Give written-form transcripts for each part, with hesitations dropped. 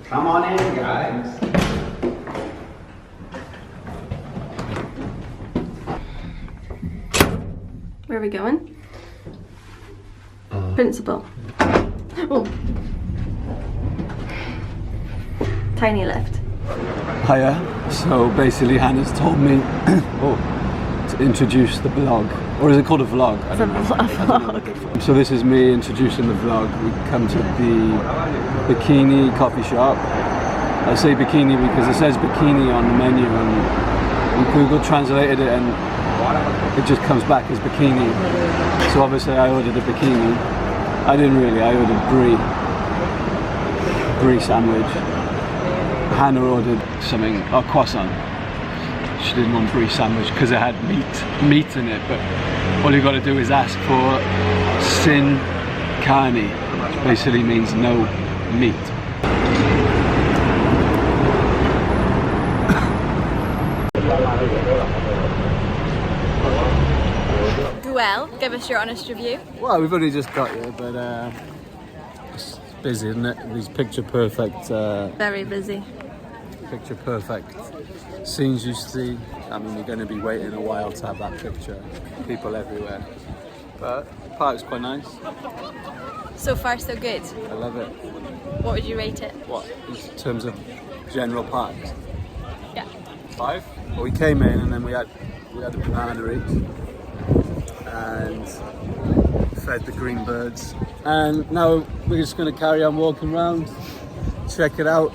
Come on in, guys. Where are we going? Principal. Oh. Tiny lift. Hiya. So basically Hannah's told me to introduce the vlog. Or is it called a vlog? I don't know. Vlog. So this is me introducing the vlog. We come to the bikini coffee shop. I say bikini because it says bikini on the menu and we Google translated it and it just comes back as bikini. So obviously I ordered a bikini. I didn't really, I ordered brie sandwich. Hannah ordered something, a croissant. She didn't want brie sandwich because it had meat in it, but all you got to do is ask for sin carne, which basically means no meat. Guell, give us your honest review. Well, we've only just got here, but it's busy, isn't it? These picture perfect. Very busy. Picture perfect scenes you see. I mean, you're going to be waiting a while to have that picture. People everywhere. But the park's quite nice. So far, so good. I love it. What would you rate it? What, in terms of general parks? Yeah. 5? Well, we came in and then we had a banana each and fed the green birds. And now we're just going to carry on walking around, check it out.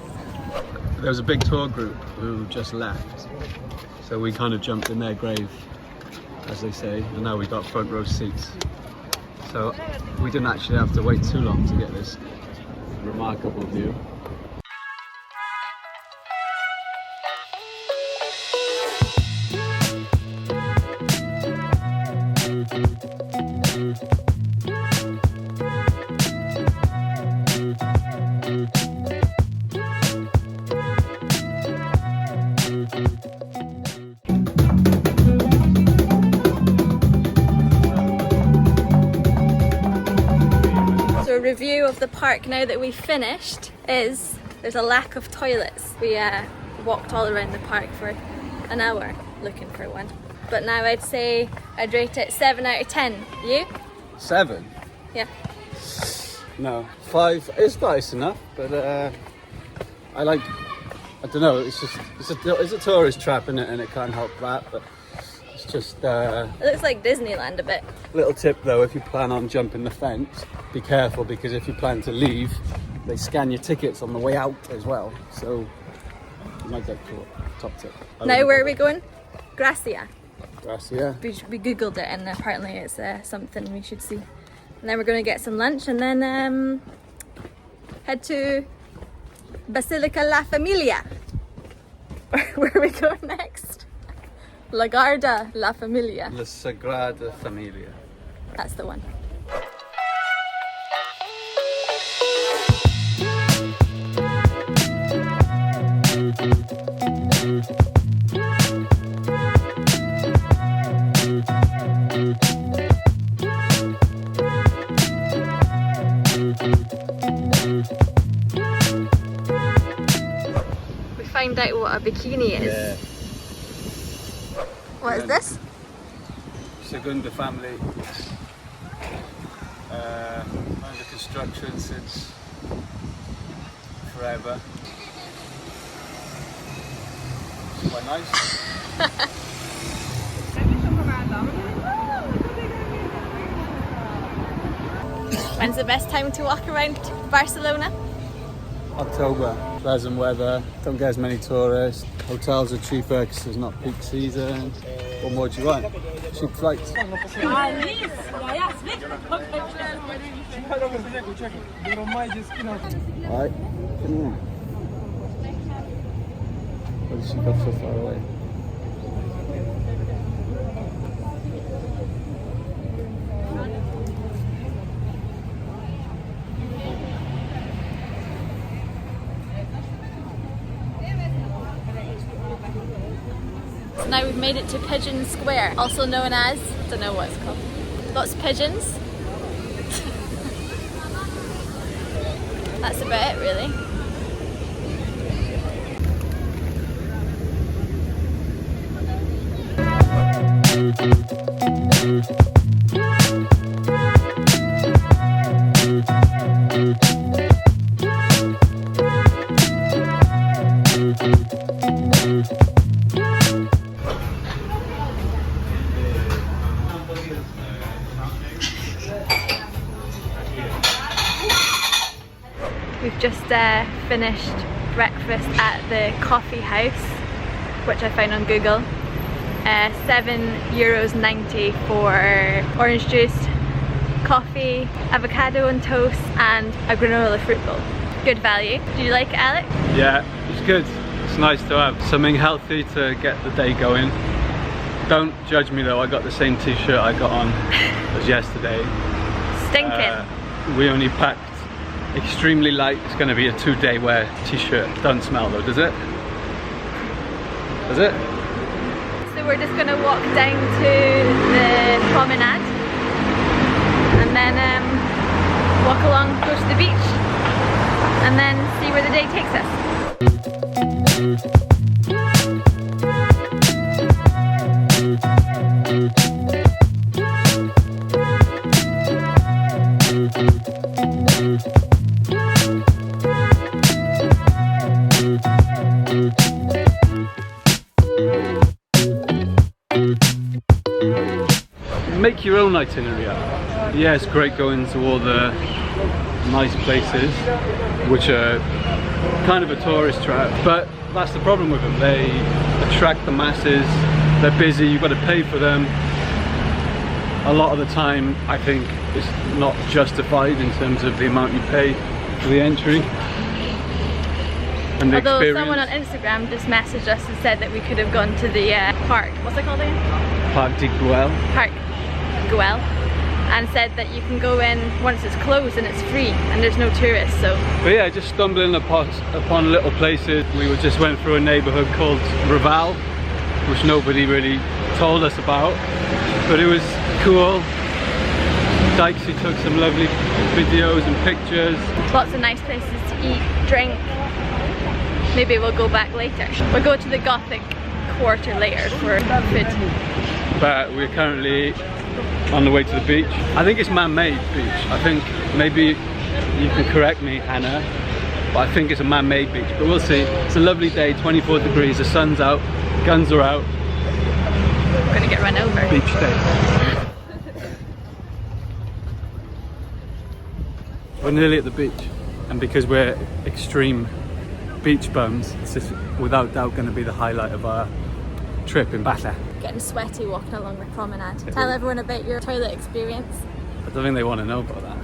There was a big tour group who just left, so we kind of jumped in their grave, as they say, and now we got front row seats. So we didn't actually have to wait too long to get this remarkable view. So a review of the park now that we've finished is there's a lack of toilets. We walked all around the park for an hour looking for one. But now I'd say I'd rate it 7 out of 10. You? 7? Yeah. No, 5. It's nice enough, but I don't know, it's a tourist trap in it and it can't help that, but it's just It looks like Disneyland a bit. little tip though, if you plan on jumping the fence, be careful because if you plan to leave, they scan your tickets on the way out as well, so you might get caught. Top tip. Now where are we going? Gracia. Gracia. We googled it and apparently it's something we should see. And then we're going to get some lunch and then head to Basilica La Familia. Where are we going next? Sagrada La Familia. La Sagrada Familia. That's the one. We find out what a bikini is. Yeah. What is this? Sagrada Family. Under construction since forever. It's quite nice. When's the best time to walk around Barcelona? October, pleasant weather, don't get as many tourists, hotels are cheaper because there's not peak season. What more do you want? Cheap flights. Alright, come here. Why did she go so far away? Now we've made it to Pigeon Square, also known as, don't know what it's called. Lots of pigeons. That's about it really. We've just finished breakfast at the coffee house, which I found on Google. €7.90 for orange juice, coffee, avocado and toast, and a granola fruit bowl. Good value. Did you like it, Alex? Yeah, it's good. It's nice to have something healthy to get the day going. Don't judge me though, I got the same t-shirt I got on as yesterday. Stinking. We only packed extremely light. It's going to be a 2-day wear t-shirt. Don't smell though, does it? Does it? So we're just going to walk down to the promenade and then walk along, go to the beach, and then see where the day takes us. Make your own itinerary up. Yeah, it's great going to all the nice places, which are kind of a tourist trap, but that's the problem with them. They attract the masses, they're busy, you've got to pay for them. A lot of the time, I think it's not justified in terms of the amount you pay for the entry. And the Although experience. someone on Instagram just messaged us and said that we could have gone to the park. What's it called again? Parc de Guell. Park Guell, and said that you can go in once it's closed and it's free and there's no tourists. So. But yeah, just stumbling upon little places. We just went through a neighbourhood called Raval, which nobody really told us about, but it was cool. Dykesy took some lovely videos and pictures. Lots of nice places to eat, drink. Maybe we'll go back later. We'll go to the Gothic quarter later for food. But we're currently on the way to the beach. I think it's man-made beach. I think maybe you can correct me, Hannah, but I think it's a man-made beach, but we'll see. It's a lovely day, 24 degrees, the sun's out, guns are out. We're gonna get run over. Beach day. We're nearly at the beach, and because we're extreme beach bums, it's just without doubt going to be the highlight of our trip in Paella. Getting sweaty walking along the promenade. Tell everyone about your toilet experience. I don't think they want to know about that.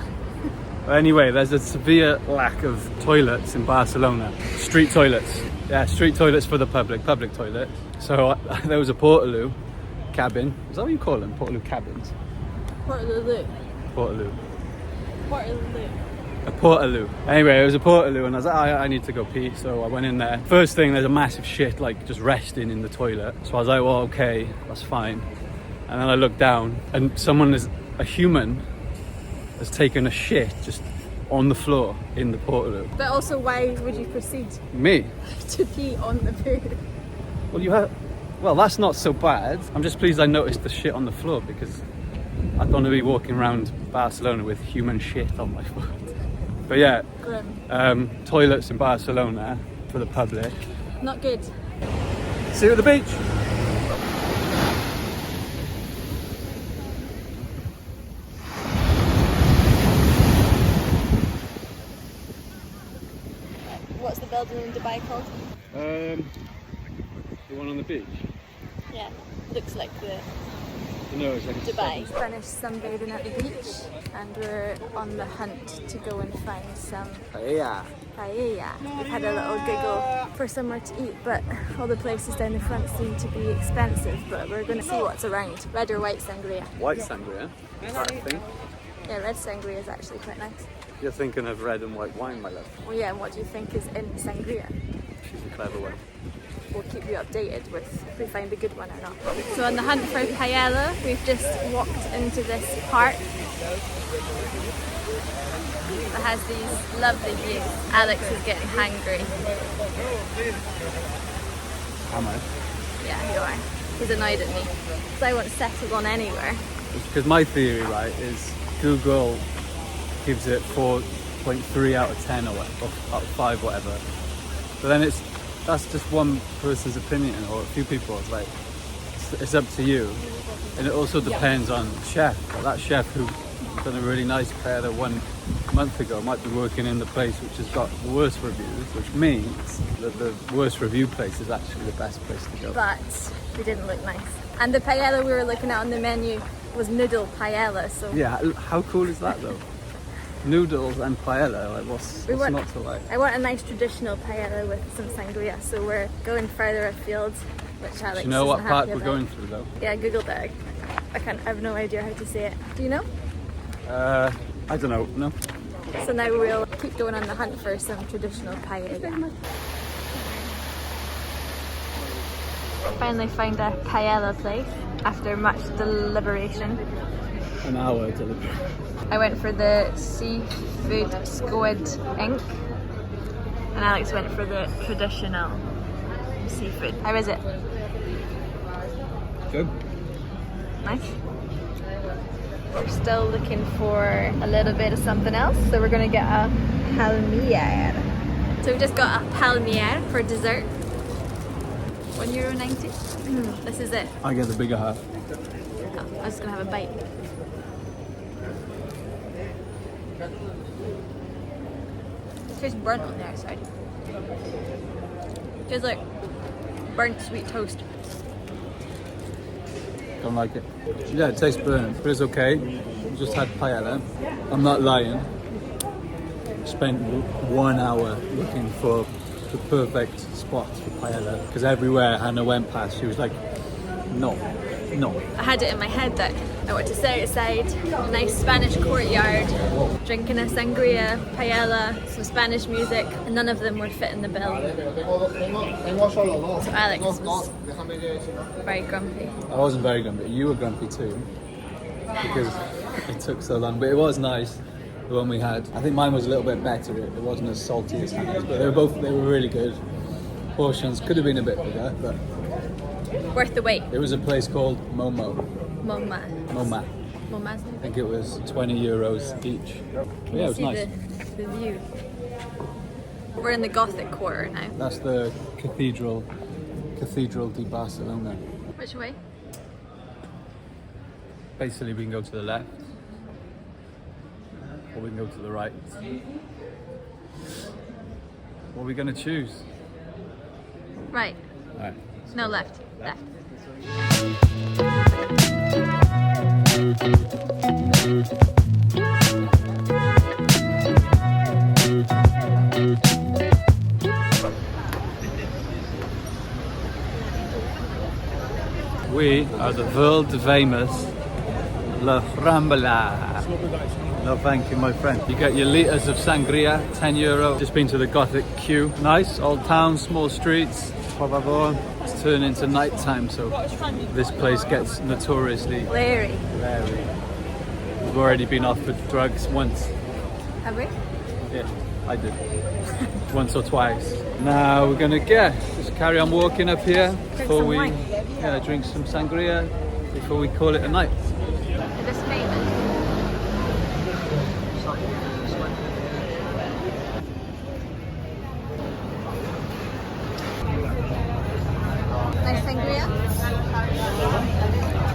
But anyway, there's a severe lack of toilets in Barcelona. Street toilets. Yeah, street toilets for the public toilet. So there was a Portaloo cabin. Is that what you call them? Portaloo cabins? Portaloo. Portaloo. Portaloo. A Portaloo. Anyway, it was a Portaloo and I was like, I need to go pee, so I went in there. First thing, there's a massive shit like just resting in the toilet. So I was like, well, okay, that's fine. And then I looked down and a human has taken a shit just on the floor in the Portaloo. But also, why would you proceed Me? to pee on the poo? Well, that's not so bad. I'm just pleased I noticed the shit on the floor because I don't want to be walking around Barcelona with human shit on my foot. But yeah, Grim. Toilets in Barcelona for the public. Not good. See you at the beach. What's the building in Dubai called? The one on the beach. Yeah, looks like the No, it's like Dubai. Finished sunbathing at the beach and we're on the hunt to go and find some Paella. paella. We've had a little giggle for somewhere to eat, but all the places down the front seem to be expensive, but we're going to see what's around. Red or white sangria? White sangria? Is that a thing? Yeah, red sangria is actually quite nice. You're thinking of red and white wine, my love. Well, yeah, and what do you think is in sangria? She's a clever one. We'll keep you updated with if we find a good one or not. So on the hunt for paella, we've just walked into this park. It has these lovely views. Alex is getting hangry. Am I? Yeah, you are. He's annoyed at me. Because I won't settle on anywhere. Because my theory, right, is Google gives it 4.3 out of 10 or out of 5, whatever. But then that's just one person's opinion or a few people's. Like, it's up to you. And it also depends on chef. Like that chef who done a really nice paella 1 month ago. Might be working in the place which has got worse reviews, which means that the worst review place is actually the best place to go. But they didn't look nice. And the paella we were looking at on the menu was noodle paella, so... Yeah, how cool is that though? Noodles and paella, like what's not to like? I want a nice traditional paella with some sangria, so we're going further afield, which Alex Do you know what isn't part happy we're about. going through though? Yeah, Googled it. I have no idea how to say it. Do you know? I don't know, no. So now we'll keep going on the hunt for some traditional paella. Finally found a paella place after much deliberation. An hour delivery. I went for the seafood squid ink, and Alex went for the traditional seafood. How is it? Good. Nice. We're still looking for a little bit of something else, so we're gonna get a palmier. So we just got a palmier for dessert. €1.90. This is it. I get the bigger half. Oh, I was just gonna have a bite. It tastes burnt on the outside. It tastes like burnt sweet toast. Don't like it. Yeah, it tastes burnt, but it's okay. We just had paella. I'm not lying. Spent 1 hour looking for the perfect spot for paella because everywhere Hannah went past, she was like, no. I had it in my head that I want to sit outside, a nice Spanish courtyard, drinking a sangria, paella, some Spanish music, and none of them would fit in the bill. So Alex was very grumpy. I wasn't very grumpy. You were grumpy too because it took so long, but it was nice. The one we had, I think mine was a little bit better. It wasn't as salty as Hannah's, but they were really good. Portions could have been a bit bigger, but Worth the wait. it was a place called Moma. Moma's. I think it was €20 each. But yeah, it was See nice. the view. We're in the Gothic quarter now. That's the Cathedral de Barcelona. Which way? Basically, we can go to the left, or we can go to the right. What are we going to choose? Right. All right. No, left. Left. We are the world famous La Rambla. No, thank you, my friend. You get your litres of sangria, €10. Just been to the Gothic queue. Nice, old town, small streets. Por favor. It's turning into night time, so this place gets notoriously Larry. leery. We've already been offered drugs once. Have we? Yeah, I did. Once or twice. Now we're gonna just carry on walking up here before some we wine. drink some sangria before we call it a night. Is this famous? Nice sangria.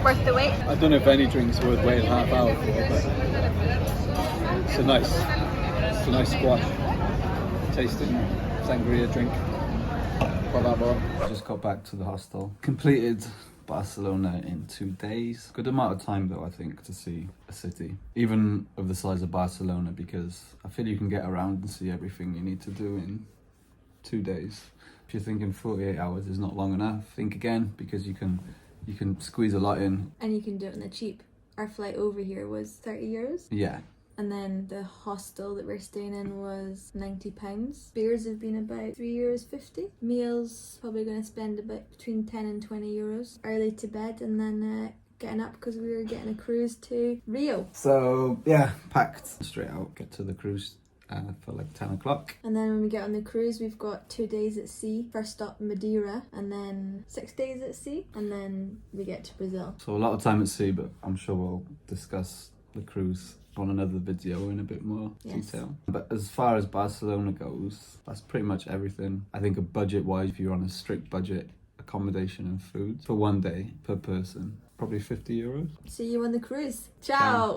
Worth the wait. I don't know if any drink's worth waiting half hour for, but it's a nice squash. Tasting sangria drink. I just got back to the hostel. Completed Barcelona in 2 days. Good amount of time though, I think, to see a city. Even of the size of Barcelona, because I feel you can get around and see everything you need to do in 2 days. If you're thinking 48 hours is not long enough, think again, because you can squeeze a lot in. And you can do it on the cheap. Our flight over here was €30. Yeah. And then the hostel that we're staying in was £90. Beers have been about €3.50. Meals, probably going to spend about between €10 and €20. Early to bed and then getting up because we were getting a cruise to Rio. So yeah, packed straight out, get to the cruise for like 10 o'clock. And then when we get on the cruise, we've got 2 days at sea. First stop Madeira, and then 6 days at sea, and then we get to Brazil. So a lot of time at sea, but I'm sure we'll discuss the cruise on another video in a bit more detail. But as far as Barcelona goes, that's pretty much everything. I think a budget-wise, if you're on a strict budget, accommodation and food for 1 day per person, probably €50. See you on the cruise. Ciao!